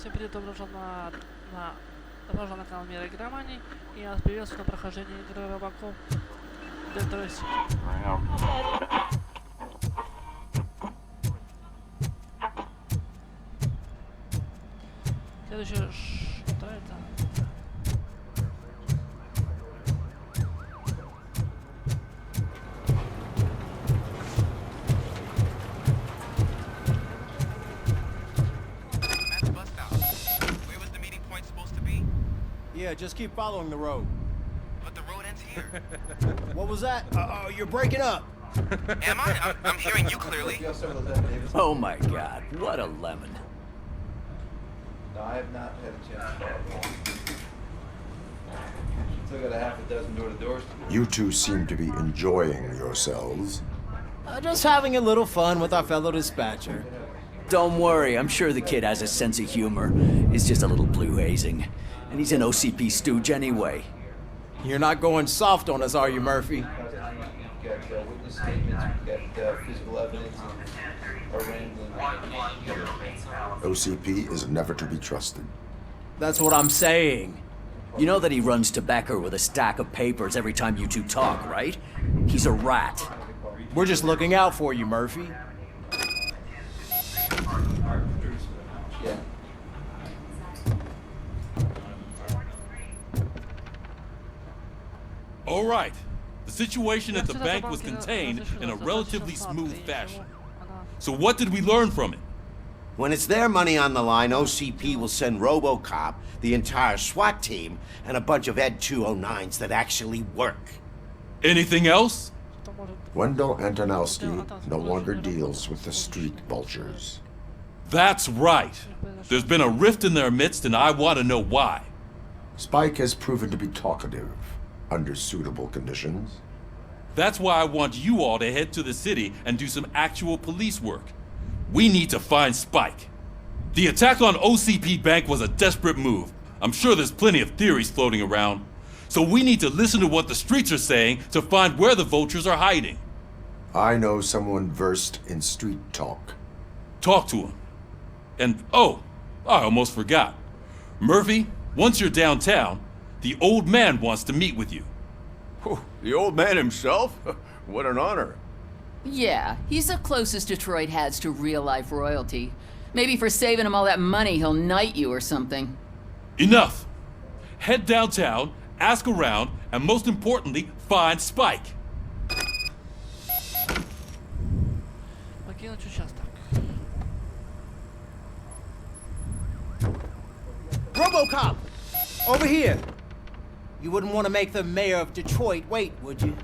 Всем привет, добро на канал Мира Игромании. И я вас приветствую на прохождении игры RoboCop Dead. Следующее, что это? Yeah, just keep following the road. But the road ends here. What was that? Oh, you're breaking up. Am I? I'm hearing you clearly. Oh my god, what a lemon. No, I have not had a chance. Still got a half a dozen door-to-doors to do. You two seem to be enjoying yourselves. Just having a little fun with our fellow dispatcher. Don't worry, I'm sure the kid has a sense of humor. It's just a little blue hazing. And he's an OCP stooge anyway. You're not going soft on us, are you, Murphy? We've got witness statements, we've got physical evidence, our rambling. OCP is never to be trusted. That's what I'm saying. You know that he runs to Becker with a stack of papers every time you two talk, right? He's a rat. We're just looking out for you, Murphy. Yeah. All right. The situation at the bank was contained in a relatively smooth fashion. So what did we learn from it? When it's their money on the line, OCP will send RoboCop, the entire SWAT team, and a bunch of Ed 209s that actually work. Anything else? Wendell Antonowski no longer deals with the street vultures. That's right. There's been a rift in their midst and I want to know why. Spike has proven to be talkative under suitable conditions. That's why I want you all to head to the city and do some actual police work. We need to find Spike. The attack on OCP Bank was a desperate move. I'm sure there's plenty of theories floating around. So we need to listen to what the streets are saying to find where the vultures are hiding. I know someone versed in street talk. Talk to him. And oh, I almost forgot. Murphy, once you're downtown, the old man wants to meet with you. The old man himself? What an honor. Yeah, he's the closest Detroit has to real-life royalty. Maybe for saving him all that money, he'll knight you or something. Enough! Head downtown, ask around, and most importantly, find Spike. Покинуть участок. RoboCop! Over here! You wouldn't want to make the mayor of Detroit wait, would you?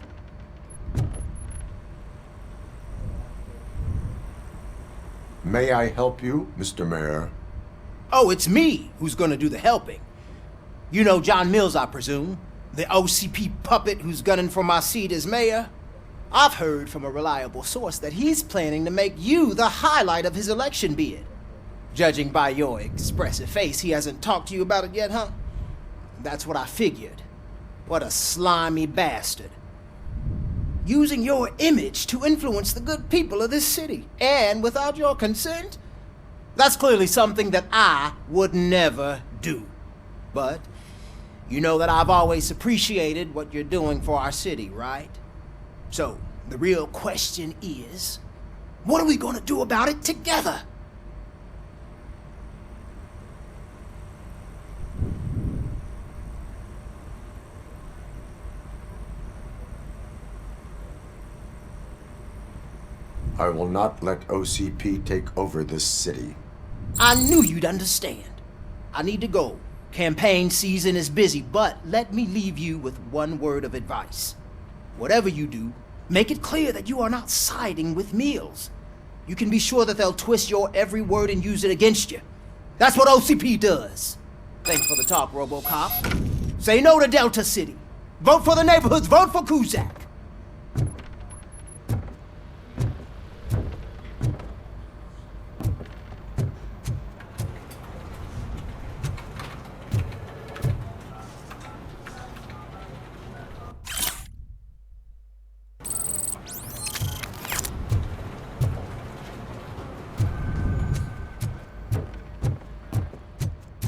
May I help you, Mr. Mayor? Oh, it's me who's gonna do the helping. You know John Mills, I presume? The OCP puppet who's gunning for my seat as mayor? I've heard from a reliable source that he's planning to make you the highlight of his election bid. Judging by your expressive face, he hasn't talked to you about it yet, huh? That's what I figured. What a slimy bastard. Using your image to influence the good people of this city, and without your consent? That's clearly something that I would never do. But you know that I've always appreciated what you're doing for our city, right? So, the real question is, what are we gonna do about it together? I will not let OCP take over this city. I knew you'd understand. I need to go. Campaign season is busy, but let me leave you with one word of advice. Whatever you do, make it clear that you are not siding with Mills. You can be sure that they'll twist your every word and use it against you. That's what OCP does. Thanks for the talk, RoboCop. Say no to Delta City. Vote for the neighborhoods. Vote for Kuzak.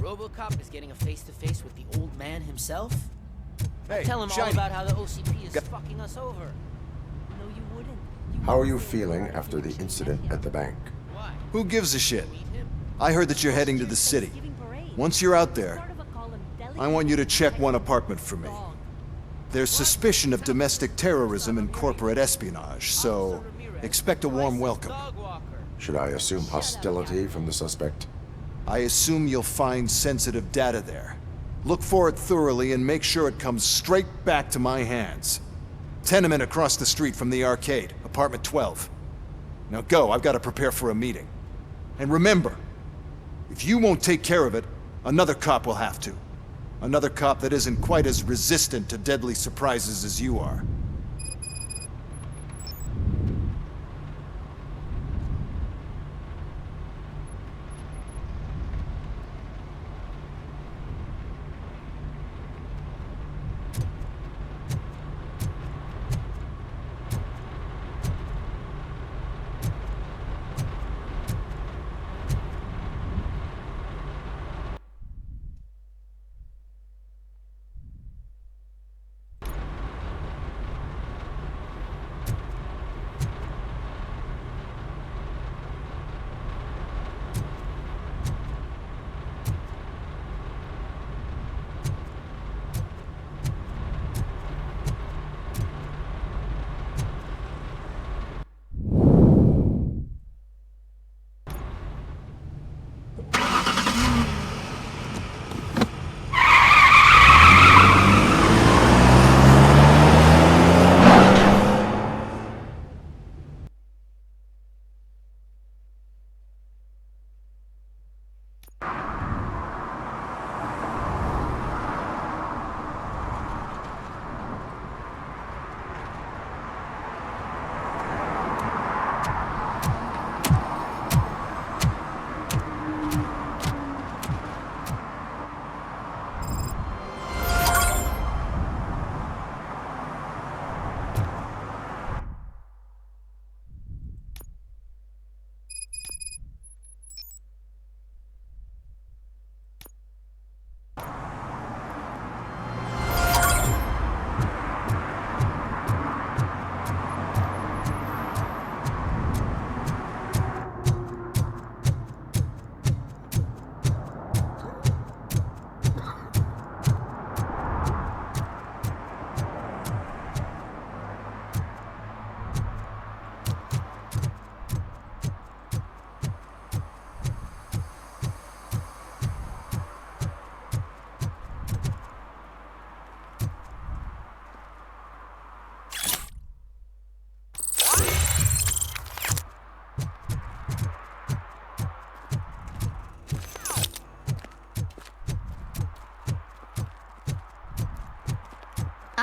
RoboCop is getting a face-to-face with the old man himself? Hey, Tell him all Shiny. about how the OCP is fucking us over. No, you wouldn't. How are you feeling after the incident at the bank? Why? Who gives a shit? Meet him? I heard that you're heading to the city. Once you're out there, I want you to check one apartment for me. There's suspicion of domestic terrorism and corporate espionage, so expect a warm welcome. Dog walker. Should I assume hostility from the suspect? I assume you'll find sensitive data there. Look for it thoroughly and make sure it comes straight back to my hands. Tenement across the street from the arcade, apartment 12. Now go, I've got to prepare for a meeting. And remember, if you won't take care of it, another cop will have to. Another cop that isn't quite as resistant to deadly surprises as you are.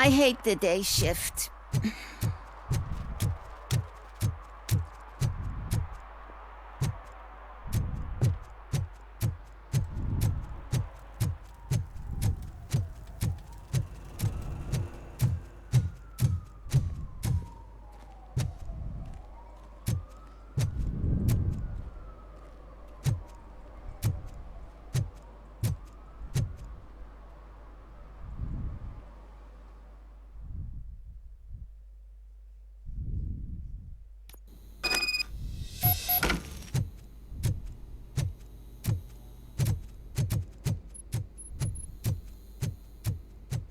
I hate the day shift.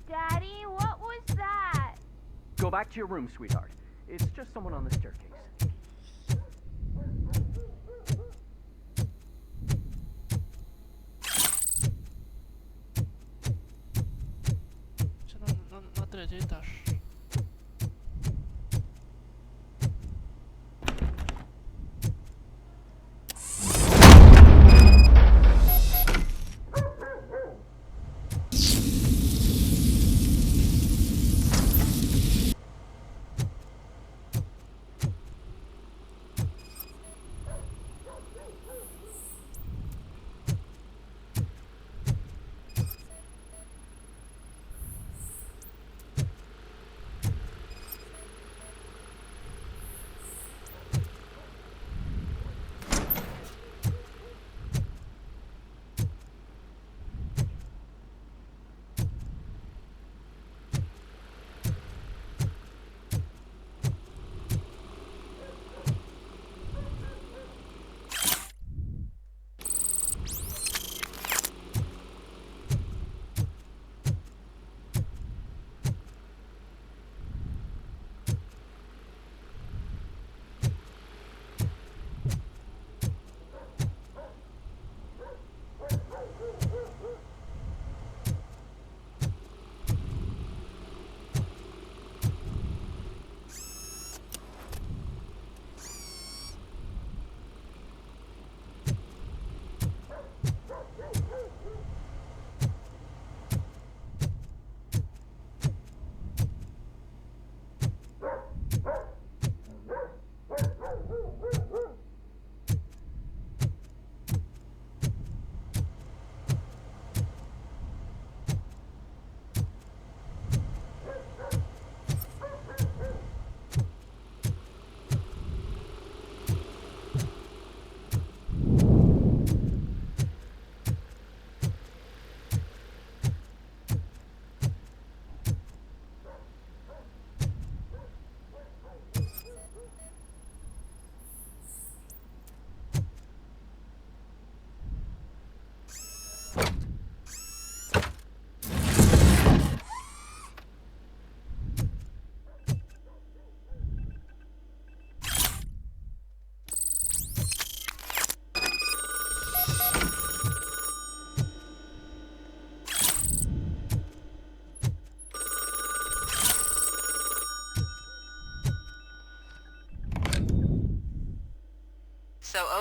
Daddy, what was that? Go back to your room, sweetheart. It's just someone on the staircase. Na tretий этаж.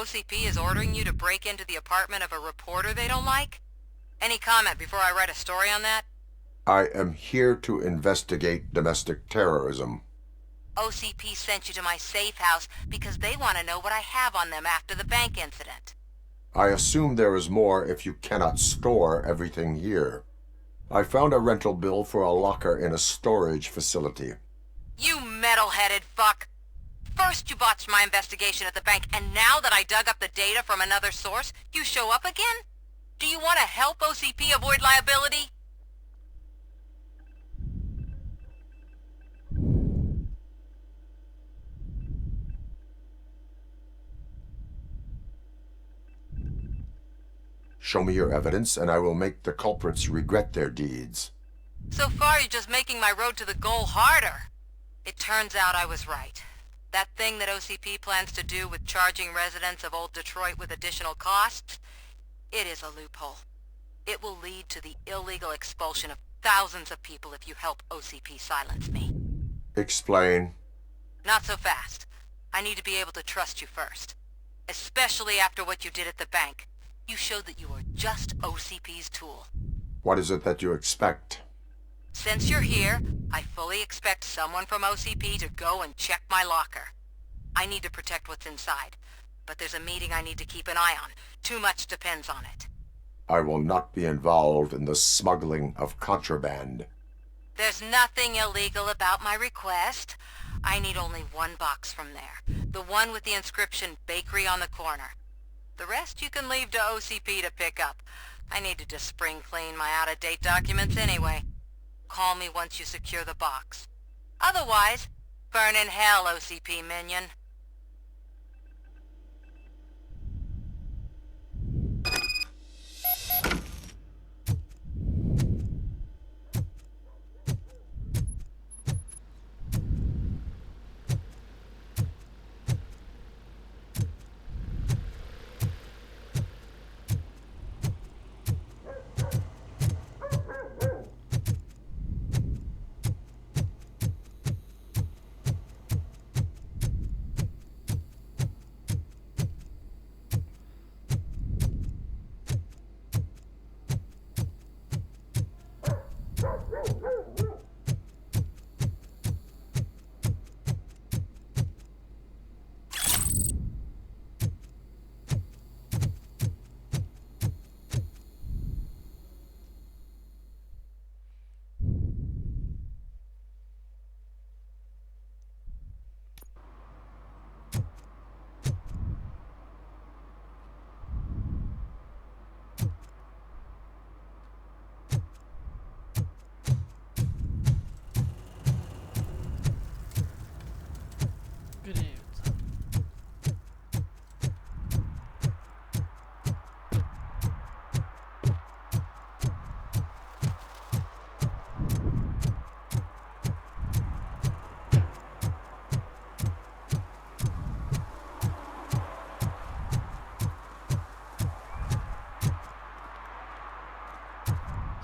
OCP is ordering you to break into the apartment of a reporter they don't like? Any comment before I write a story on that? I am here to investigate domestic terrorism. OCP sent you to my safe house because they want to know what I have on them after the bank incident. I assume there is more if you cannot store everything here. I found a rental bill for a locker in a storage facility. You metal-headed fuck! First you botched my investigation at the bank, and now that I dug up the data from another source, you show up again? Do you want to help OCP avoid liability? Show me your evidence, and I will make the culprits regret their deeds. So far, you're just making my road to the goal harder. It turns out I was right. That thing that OCP plans to do with charging residents of Old Detroit with additional costs, it is a loophole. It will lead to the illegal expulsion of thousands of people if you help OCP silence me. Explain. Not so fast. I need to be able to trust you first. Especially after what you did at the bank. You showed that you were just OCP's tool. What is it that you expect? Since you're here, I fully expect someone from OCP to go and check my locker. I need to protect what's inside, but there's a meeting I need to keep an eye on. Too much depends on it. I will not be involved in the smuggling of contraband. There's nothing illegal about my request. I need only one box from there. The one with the inscription Bakery on the corner. The rest you can leave to OCP to pick up. I need to just spring clean my out-of-date documents anyway. Call me once you secure the box. Otherwise, burn in hell, OCP minion.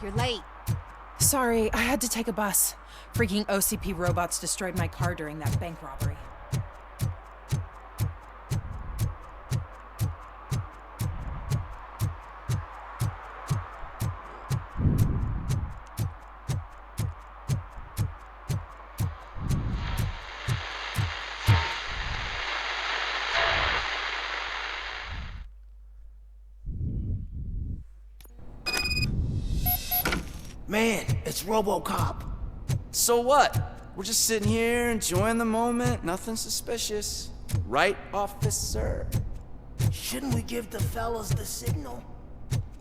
You're late. Sorry, I had to take a bus. Freaking OCP robots destroyed my car during that bank robbery. Man, it's RoboCop. So what? We're just sitting here enjoying the moment. Nothing suspicious. Right, officer? Shouldn't we give the fellas the signal?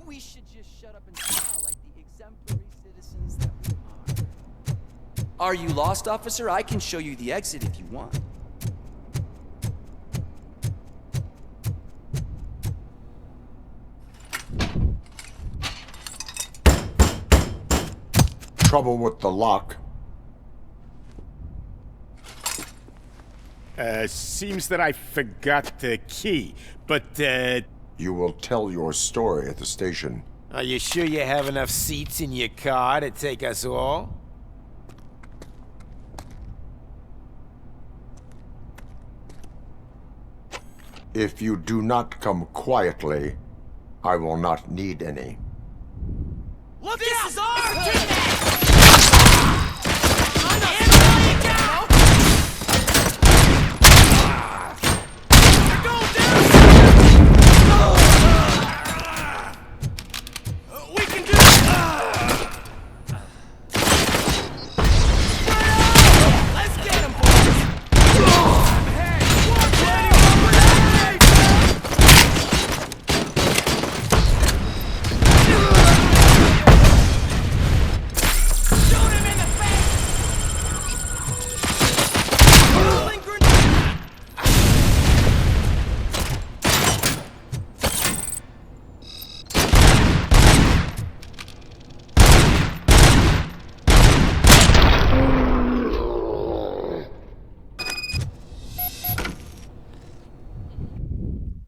We should just shut up and smile like the exemplary citizens that we are. Are you lost, officer? I can show you the exit if you want. Trouble with the lock. Seems that I forgot the key, but, You will tell your story at the station. Are you sure you have enough seats in your car to take us all? If you do not come quietly, I will not need any. Look out! This is our team!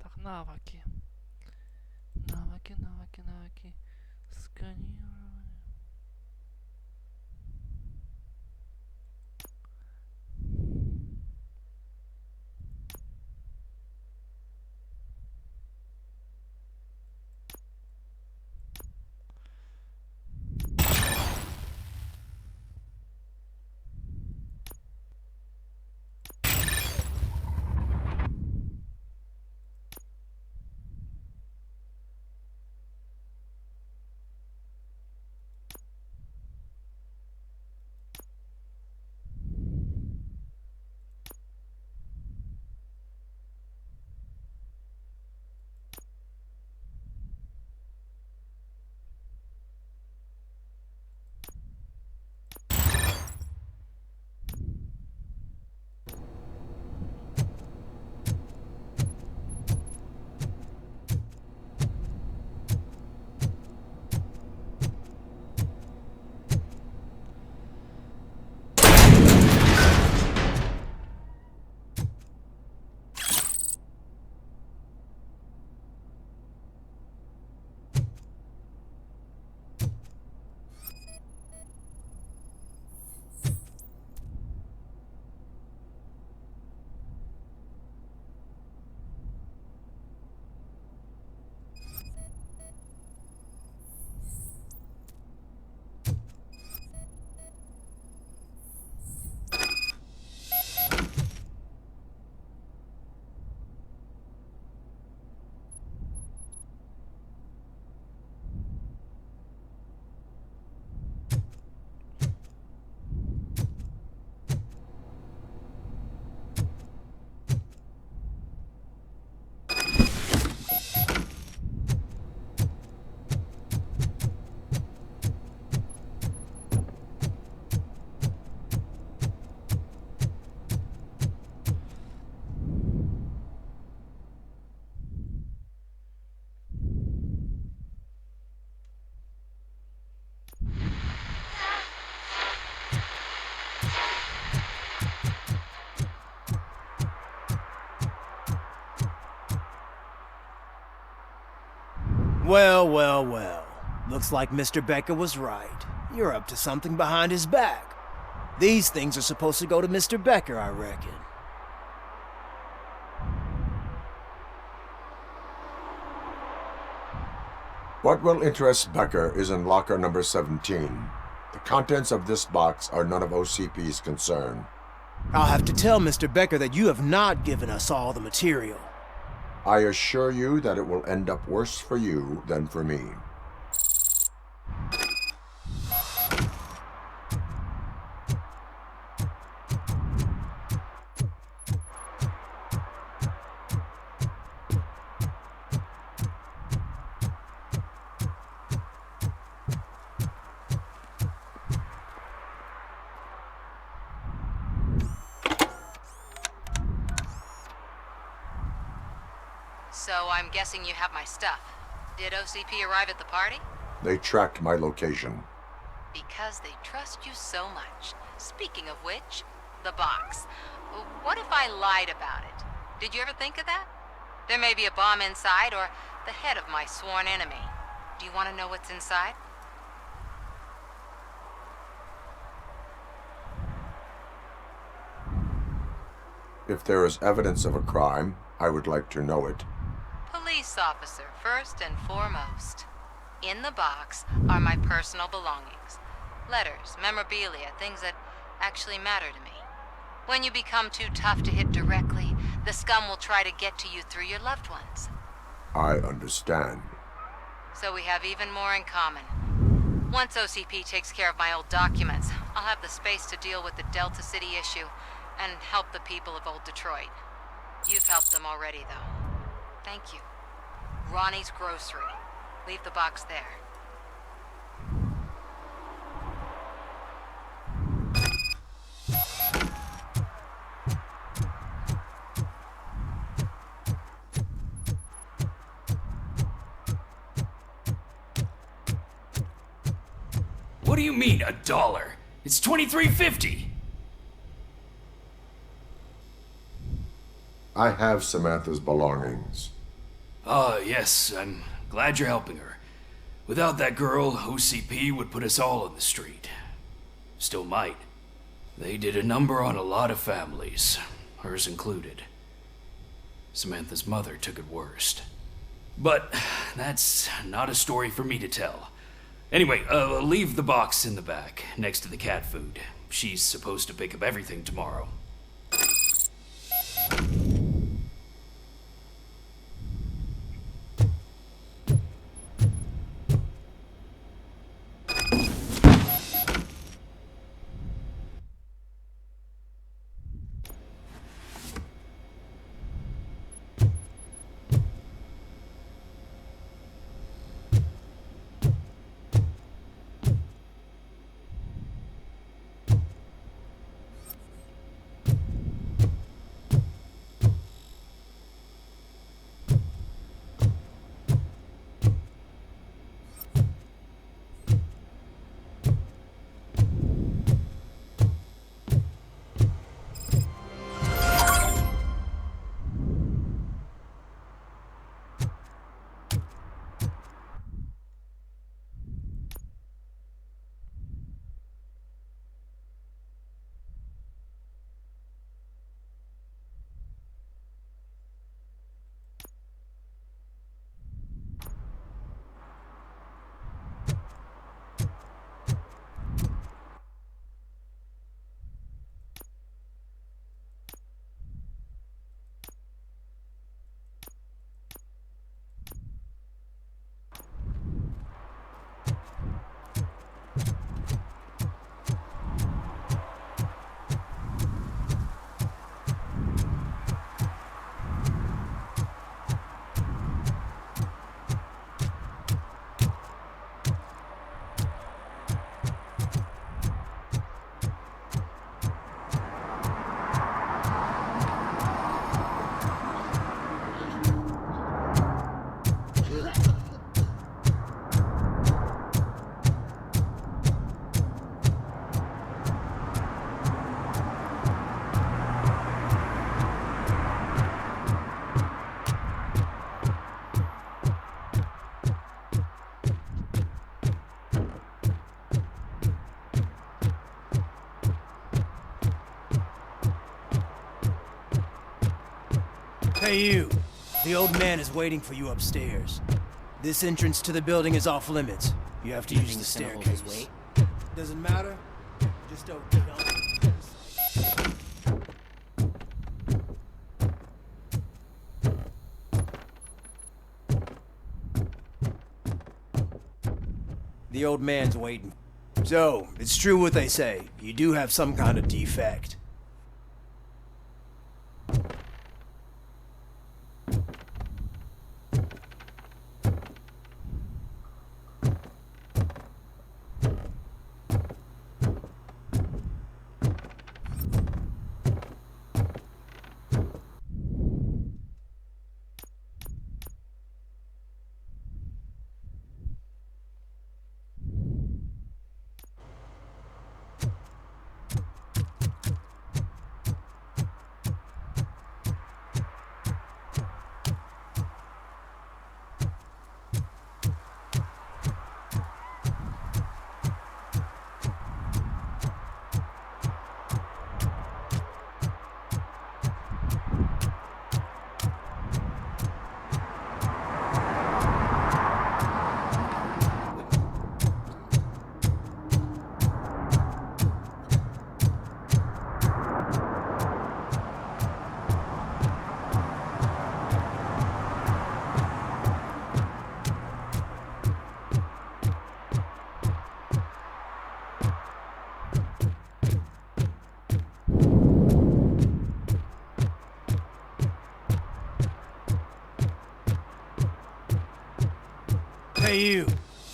Так, навыки. Навыки. Сканирование. Well. Looks like Mr. Becker was right. You're up to something behind his back. These things are supposed to go to Mr. Becker, I reckon. What will interest Becker is in locker number 17. The contents of this box are none of OCP's concern. I'll have to tell Mr. Becker that you have not given us all the material. I assure you that it will end up worse for you than for me. So I'm guessing you have my stuff. Did OCP arrive at the party? They tracked my location. Because they trust you so much. Speaking of which, the box. What if I lied about it? Did you ever think of that? There may be a bomb inside or the head of my sworn enemy. Do you want to know what's inside? If there is evidence of a crime, I would like to know it. Police officer, first and foremost. In the box are my personal belongings. Letters, memorabilia, things that actually matter to me. When you become too tough to hit directly, the scum will try to get to you through your loved ones. I understand. So we have even more in common. Once OCP takes care of my old documents, I'll have the space to deal with the Delta City issue and help the people of Old Detroit. You've helped them already, though. Thank you. Ronnie's Grocery. Leave the box there. What do you mean, $1? It's $23.50. I have Samantha's belongings. Yes, I'm glad you're helping her. Without that girl, OCP would put us all on the street. Still might. They did a number on a lot of families, hers included. Samantha's mother took it worst. But that's not a story for me to tell. Anyway, leave the box in the back, next to the cat food. She's supposed to pick up everything tomorrow. Hey you, the old man is waiting for you upstairs. This entrance to the building is off limits. You have to use the staircase. Doesn't matter, just don't get The old man's waiting. So, it's true what they say. You do have some kind of defect.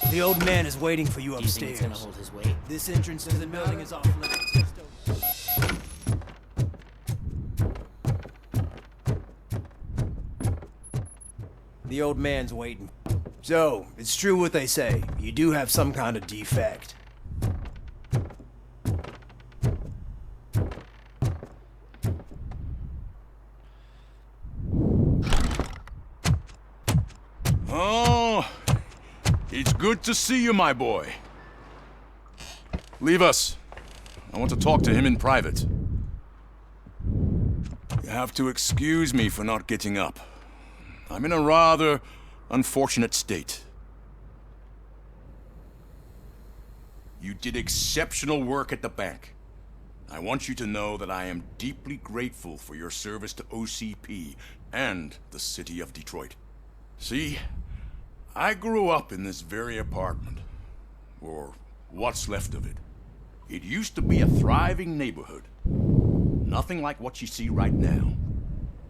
The old man is waiting for you Do you think upstairs. it's gonna hold his weight? This entrance to the building is off limits. The old man's waiting. So, it's true what they say. You do have some kind of defect. Oh, it's good to see you, my boy. Leave us. I want to talk to him in private. You have to excuse me for not getting up. I'm in a rather unfortunate state. You did exceptional work at the bank. I want you to know that I am deeply grateful for your service to OCP and the city of Detroit. See, I grew up in this very apartment, or what's left of it. It used to be a thriving neighborhood. Nothing like what you see right now.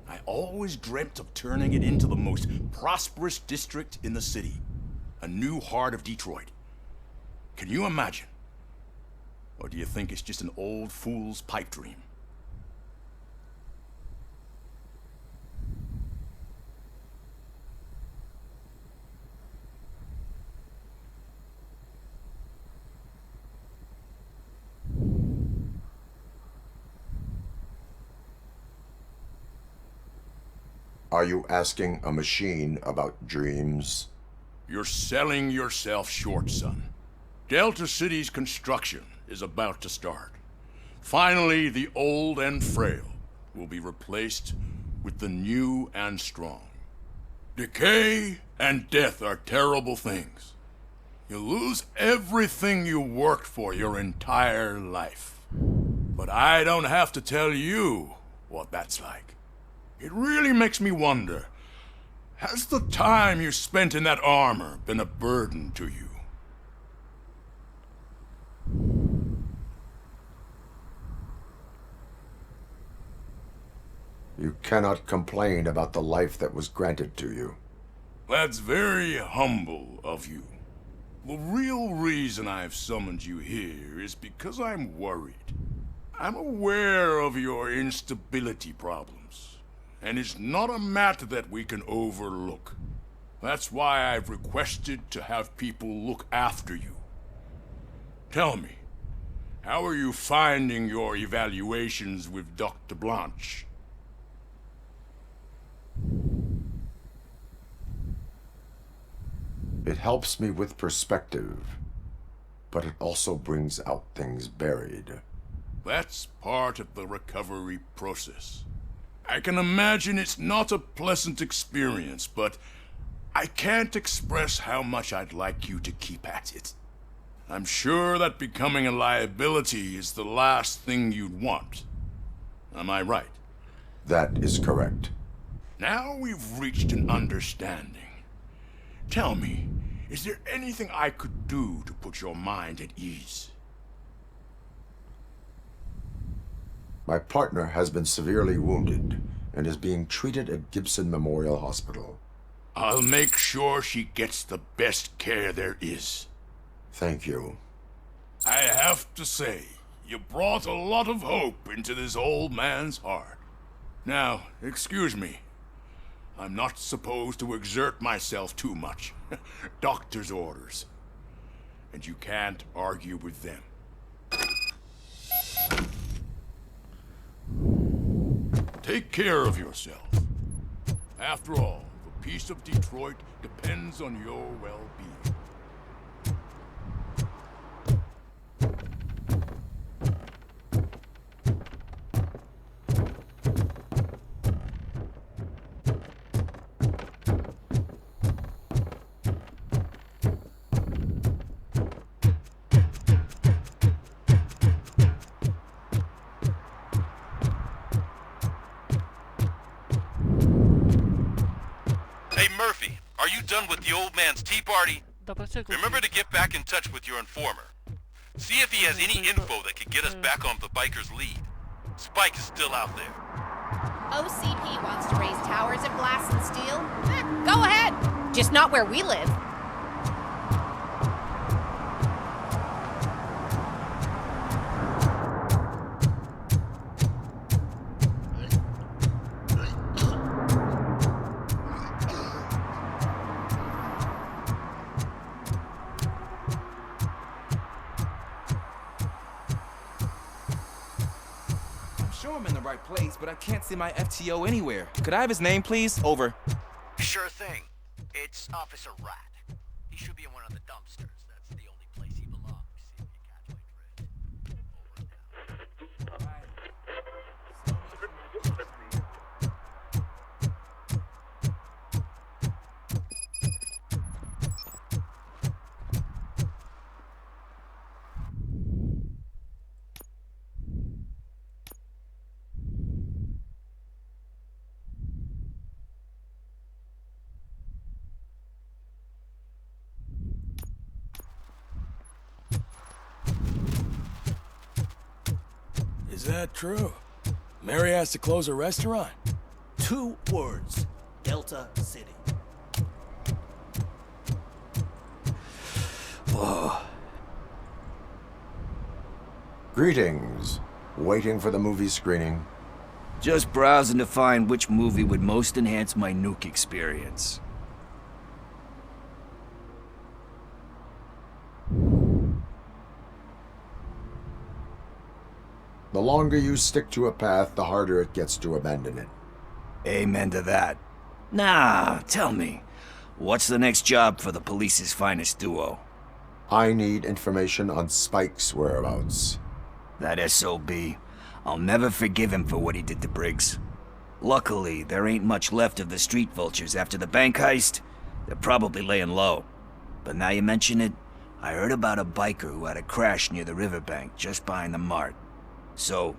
I always dreamt of turning it into the most prosperous district in the city. A new heart of Detroit. Can you imagine? Or do you think it's just an old fool's pipe dream? Are you asking a machine about dreams? You're selling yourself short, son. Delta City's construction is about to start. Finally, the old and frail will be replaced with the new and strong. Decay and death are terrible things. You lose everything you worked for your entire life. But I don't have to tell you what that's like. It really makes me wonder, has the time you spent in that armor been a burden to you? You cannot complain about the life that was granted to you. That's very humble of you. The real reason I've summoned you here is because I'm worried. I'm aware of your instability problems, and it's not a matter that we can overlook. That's why I've requested to have people look after you. Tell me, how are you finding your evaluations with Dr. Blanche? It helps me with perspective, but it also brings out things buried. That's part of the recovery process. I can imagine it's not a pleasant experience, but I can't express how much I'd like you to keep at it. I'm sure that becoming a liability is the last thing you'd want. Am I right? That is correct. Now we've reached an understanding. Tell me, is there anything I could do to put your mind at ease? My partner has been severely wounded and is being treated at Gibson Memorial Hospital. I'll make sure she gets the best care there is. Thank you. I have to say, you brought a lot of hope into this old man's heart. Now, excuse me. I'm not supposed to exert myself too much. Doctor's orders. And you can't argue with them. Take care of yourself. After all, the peace of Detroit depends on your well-being. Hey Murphy, are you done with the old man's tea party? Remember to get back in touch with your informer. See if he has any info that could get us back on the biker's lead. Spike is still out there. OCP wants to raise towers of glass and steel? Go ahead! Just not where we live. right place, but I can't see my FTO anywhere. Could I have his name, please? Over. Sure thing. It's Officer Rat. He should be in one of the dumpsters. That's the only place he belongs. If you catch my drift. Over and out. Is that true? Mary has to close a restaurant? 2 words. Delta City. Whoa. Greetings. Waiting for the movie screening. Just browsing to find which movie would most enhance my nuke experience. The longer you stick to a path, the harder it gets to abandon it. Amen to that. Nah, tell me, what's the next job for the police's finest duo? I need information on Spike's whereabouts. That SOB. I'll never forgive him for what he did to Briggs. Luckily, there ain't much left of the street vultures after the bank heist. They're probably laying low. But now you mention it, I heard about a biker who had a crash near the riverbank just behind the mart. So,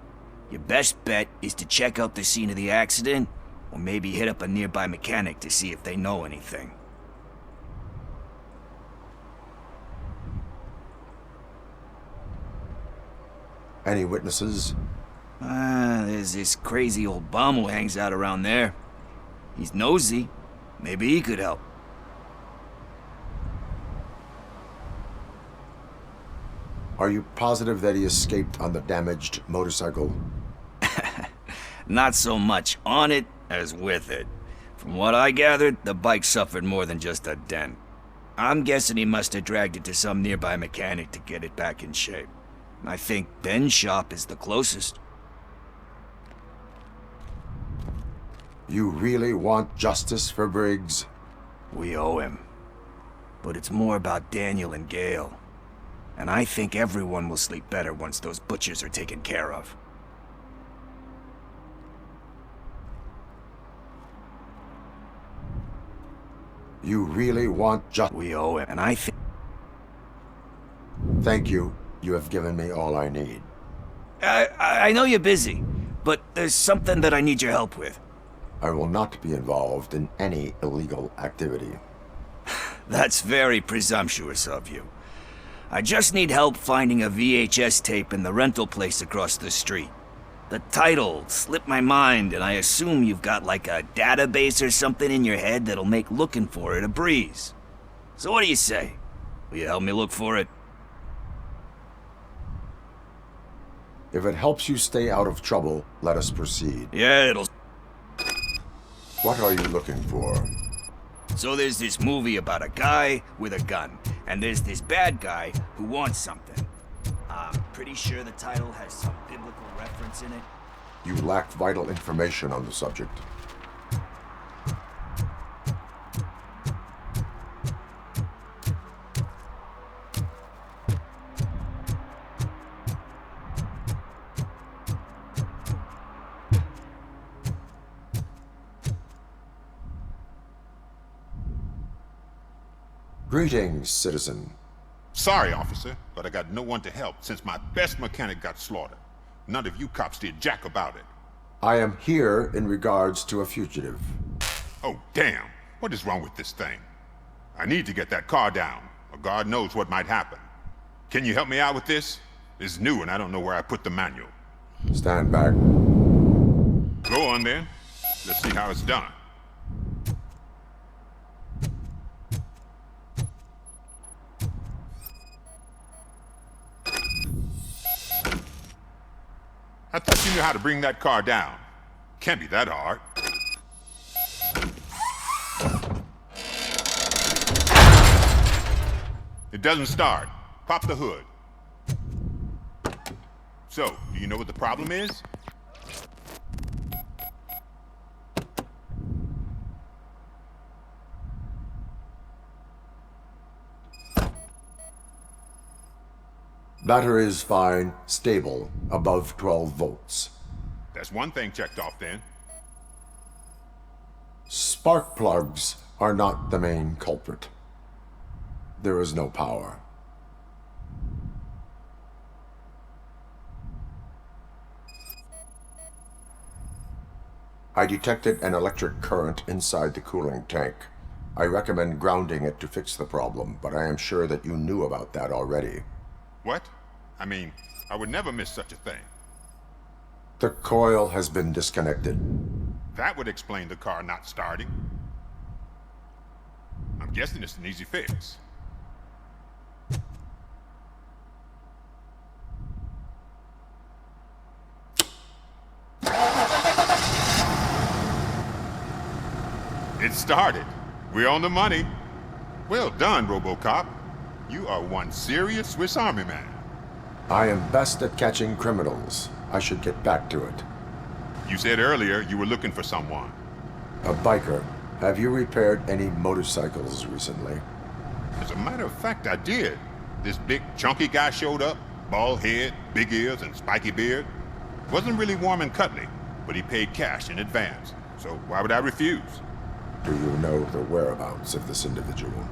your best bet is to check out the scene of the accident, or maybe hit up a nearby mechanic to see if they know anything. Any witnesses? There's this crazy old bum who hangs out around there. He's nosy. Maybe he could help. Are you positive that he escaped on the damaged motorcycle? Not so much on it as with it. From what I gathered, the bike suffered more than just a dent. I'm guessing he must have dragged it to some nearby mechanic to get it back in shape. I think Ben's shop is the closest. You really want justice for Briggs? We owe him. But it's more about Daniel and Gale. And I think everyone will sleep better once those butchers are taken care of. You really want justice? We owe him, and I think... Thank you. You have given me all I need. I know you're busy, but there's something that I need your help with. I will not be involved in any illegal activity. That's very presumptuous of you. I just need help finding a VHS tape in the rental place across the street. The title slipped my mind, and I assume you've got like a database or something in your head that'll make looking for it a breeze. So what do you say? Will you help me look for it? If it helps you stay out of trouble, let us proceed. Yeah, it'll... What are you looking for? So there's this movie about a guy with a gun, and there's this bad guy who wants something. I'm pretty sure the title has some biblical reference in it. You lack vital information on the subject. Greetings, citizen. Sorry, officer, but I got no one to help since my best mechanic got slaughtered. None of you cops did jack about it. I am here in regards to a fugitive. Oh, damn. What is wrong with this thing? I need to get that car down, or God knows what might happen. Can you help me out with this? It's new and I don't know where I put the manual. Stand back. Go on then. Let's see how it's done. I thought you knew how to bring that car down. Can't be that hard. It doesn't start. Pop the hood. So, do you know what the problem is? Battery is fine, stable, above 12 volts. That's one thing checked off then. Spark plugs are not the main culprit. There is no power. I detected an electric current inside the cooling tank. I recommend grounding it to fix the problem, but I am sure that you knew about that already. What? I mean, I would never miss such a thing. The coil has been disconnected. That would explain the car not starting. I'm guessing it's an easy fix. It started. We're on the money. Well done, RoboCop. You are one serious Swiss Army man. I am best at catching criminals. I should get back to it. You said earlier you were looking for someone. A biker. Have you repaired any motorcycles recently? As a matter of fact, I did. This big, chunky guy showed up. Bald head, big ears, and spiky beard. Wasn't really warm and cuddly, but he paid cash in advance. So why would I refuse? Do you know the whereabouts of this individual?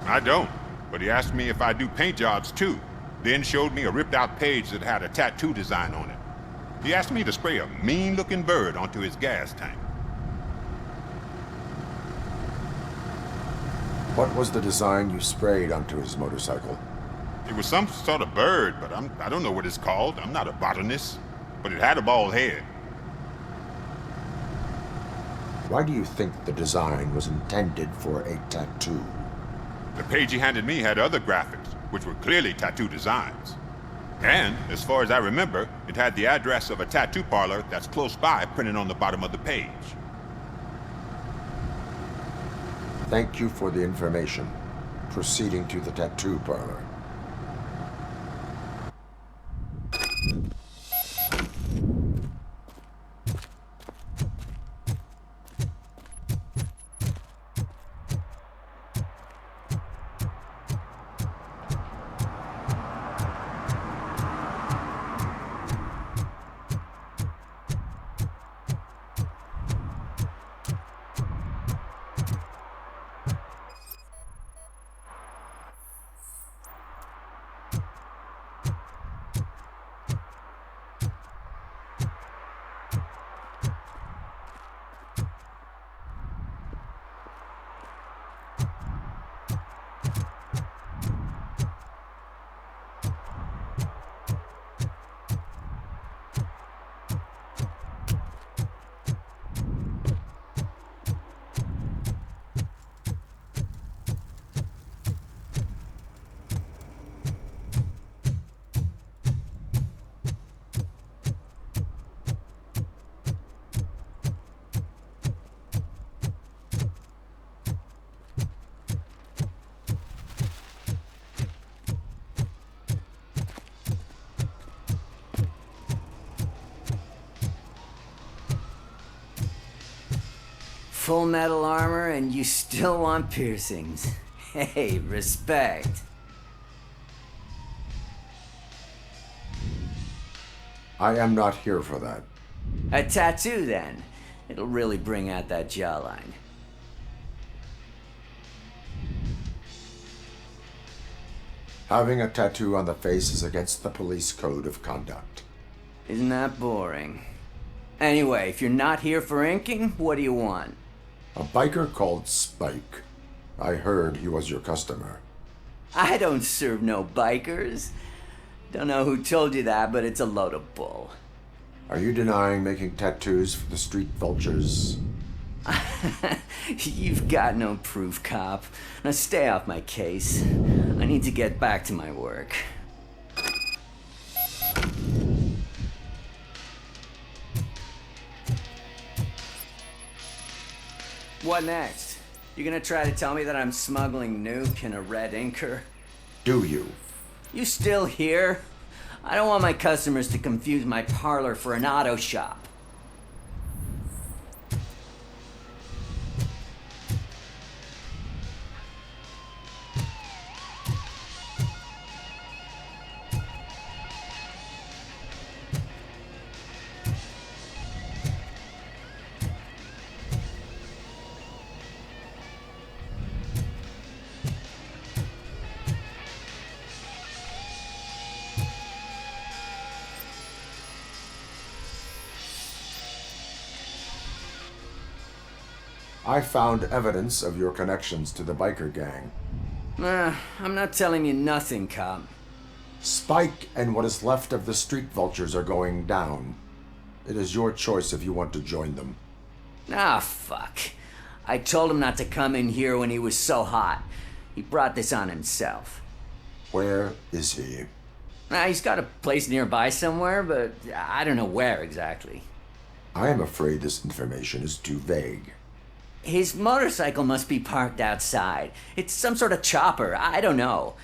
I don't, but he asked me if I do paint jobs too. Then showed me a ripped-out page that had a tattoo design on it. He asked me to spray a mean-looking bird onto his gas tank. What was the design you sprayed onto his motorcycle? It was some sort of bird, but I don't know what it's called. I'm not a botanist. But it had a bald head. Why do you think the design was intended for a tattoo? The page he handed me had other graphics, which were clearly tattoo designs. And, as far as I remember, it had the address of a tattoo parlor that's close by printed on the bottom of the page. Thank you for the information. Proceeding to the tattoo parlor. Full metal armor and you still want piercings. Hey, respect. I am not here for that. A tattoo, then. It'll really bring out that jawline. Having a tattoo on the face is against the police code of conduct. Isn't that boring? Anyway, if you're not here for inking, what do you want? A biker called Spike. I heard he was your customer. I don't serve no bikers. Don't know who told you that, but it's a load of bull. Are you denying making tattoos for the street vultures? You've got no proof, cop. Now stay off my case. I need to get back to my work. What next? You gonna try to tell me that I'm smuggling nuke in a red inker? Do you? You still here? I don't want my customers to confuse my parlor for an auto shop. I found evidence of your connections to the biker gang. I'm not telling you nothing, cop. Spike and what is left of the street vultures are going down. It is your choice if you want to join them. Ah, fuck. I told him not to come in here when he was so hot. He brought this on himself. Where is he? He's got a place nearby somewhere, but I don't know where exactly. I am afraid this information is too vague. His motorcycle must be parked outside. It's some sort of chopper. I don't know.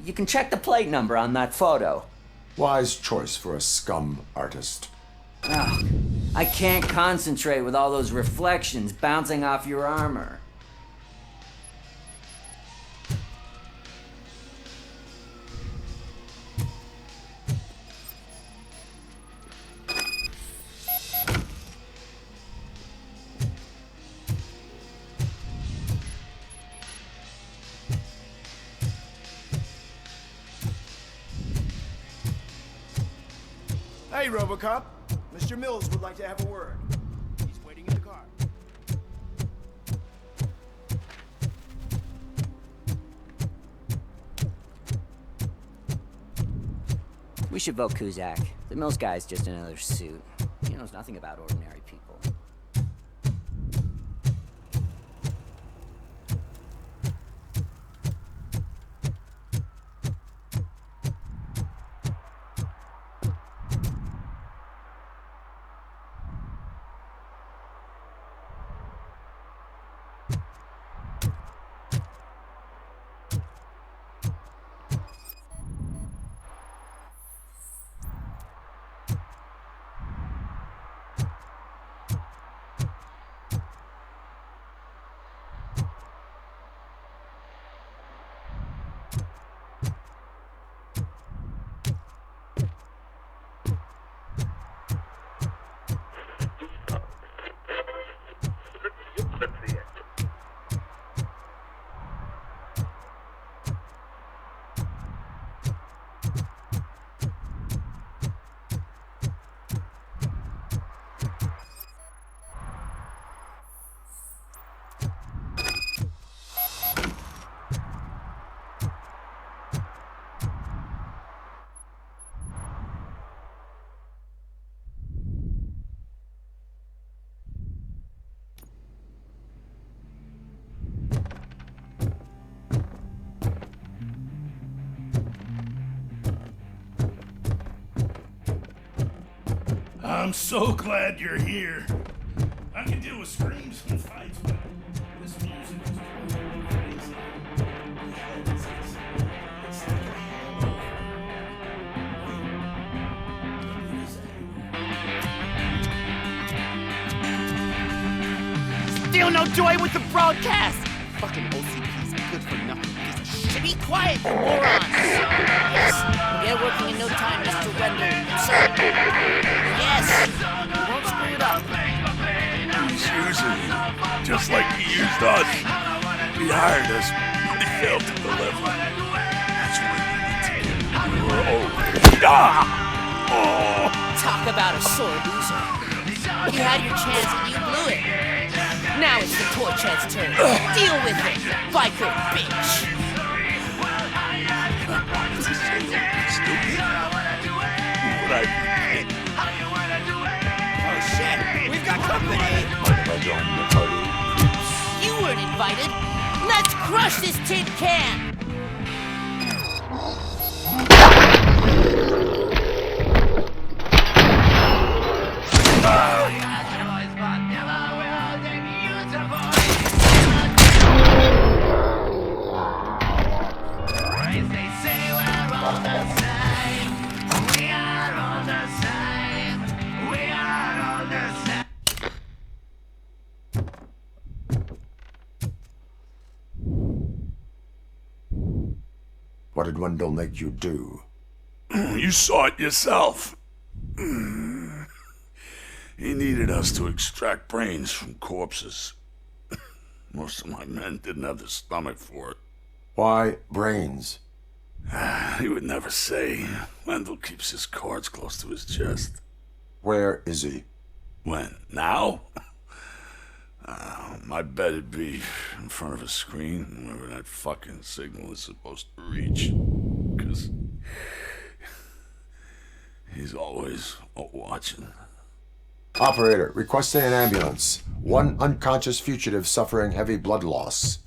You can check the plate number on that photo. Wise choice for a scum artist. Oh, I can't concentrate with all those reflections bouncing off your armor. Hey, RoboCop. Mr. Mills would like to have a word. He's waiting in the car. We should vote Kuzak. The Mills guy's just another suit. He knows nothing about ordinary people. I'm so glad you're here. I can deal with screams and fights, but this music is driving me crazy. Still no joy with the broadcast! Fucking OCP's a good for nothing piece of shit. Be quiet, you morons! Yes, we'll get working in no time, Mr. Wendell. Sir. Yes! We won't screw it up. He's using you, just like he used us. He hired us, but he failed to deliver. That's when we need to get you over. Oh! Talk about a sore loser. You had your chance and you blew it. Now it's the Torchhead's turn. Deal with it, biker bitch. Oh shit, we've got company. You weren't invited. Let's crush this tin can. What did Wendell make you do? You saw it yourself. He needed us to extract brains from corpses. Most of my men didn't have the stomach for it. Why brains? He would never say. Wendell keeps his cards close to his chest. Where is he? When? Now? I bet it'd be in front of a screen wherever that fucking signal is supposed to reach. 'Cause he's always watching. Operator, requesting an ambulance. One unconscious fugitive suffering heavy blood loss.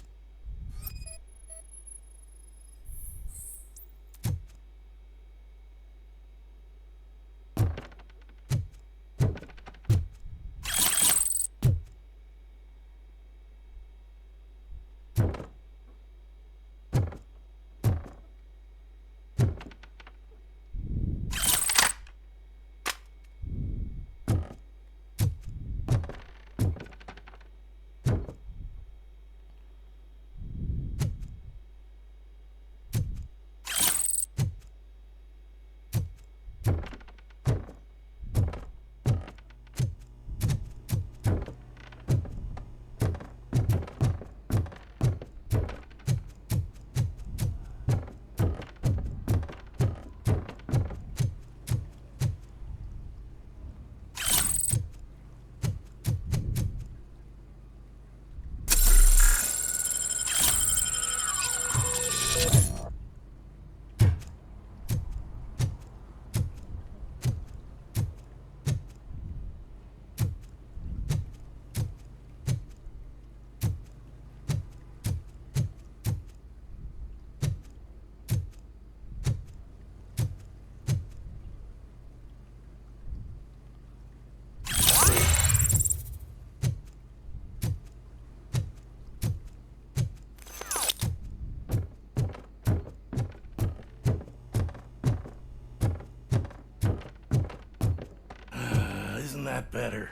Isn't that better?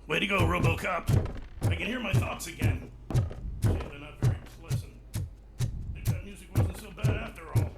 Way to go, RoboCop. I can hear my thoughts again. Shame they're not very pleasant. Think that music wasn't so bad after all.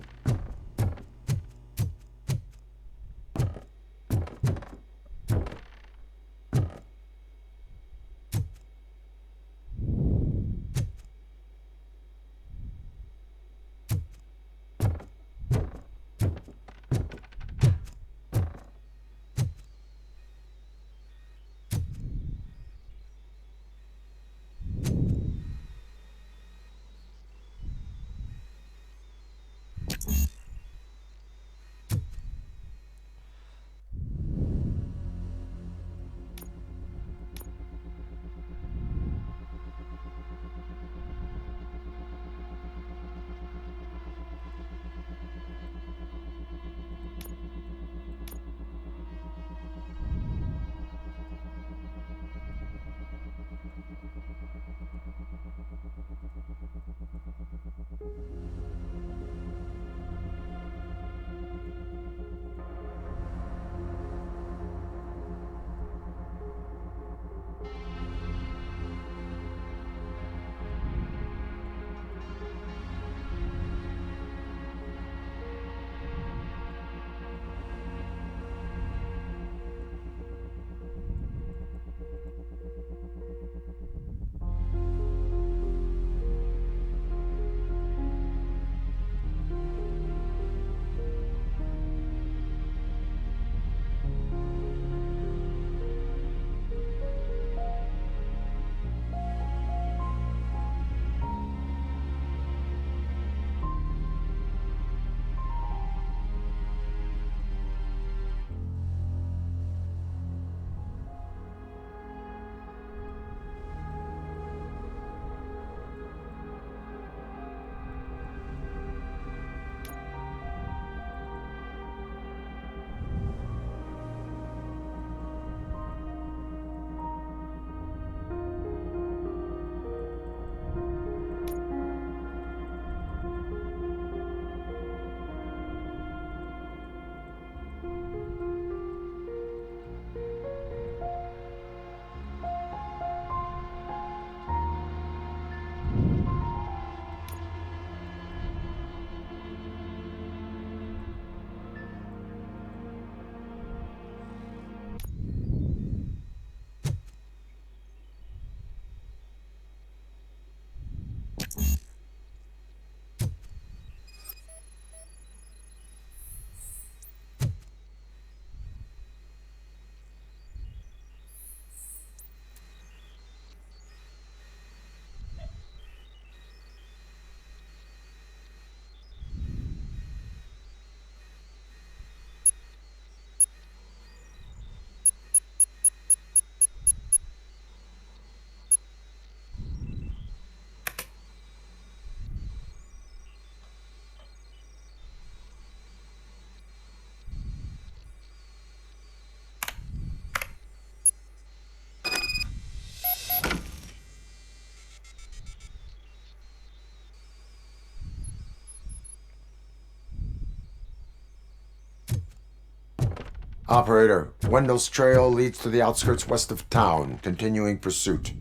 Operator, Wendell's trail leads to the outskirts west of town. Continuing pursuit.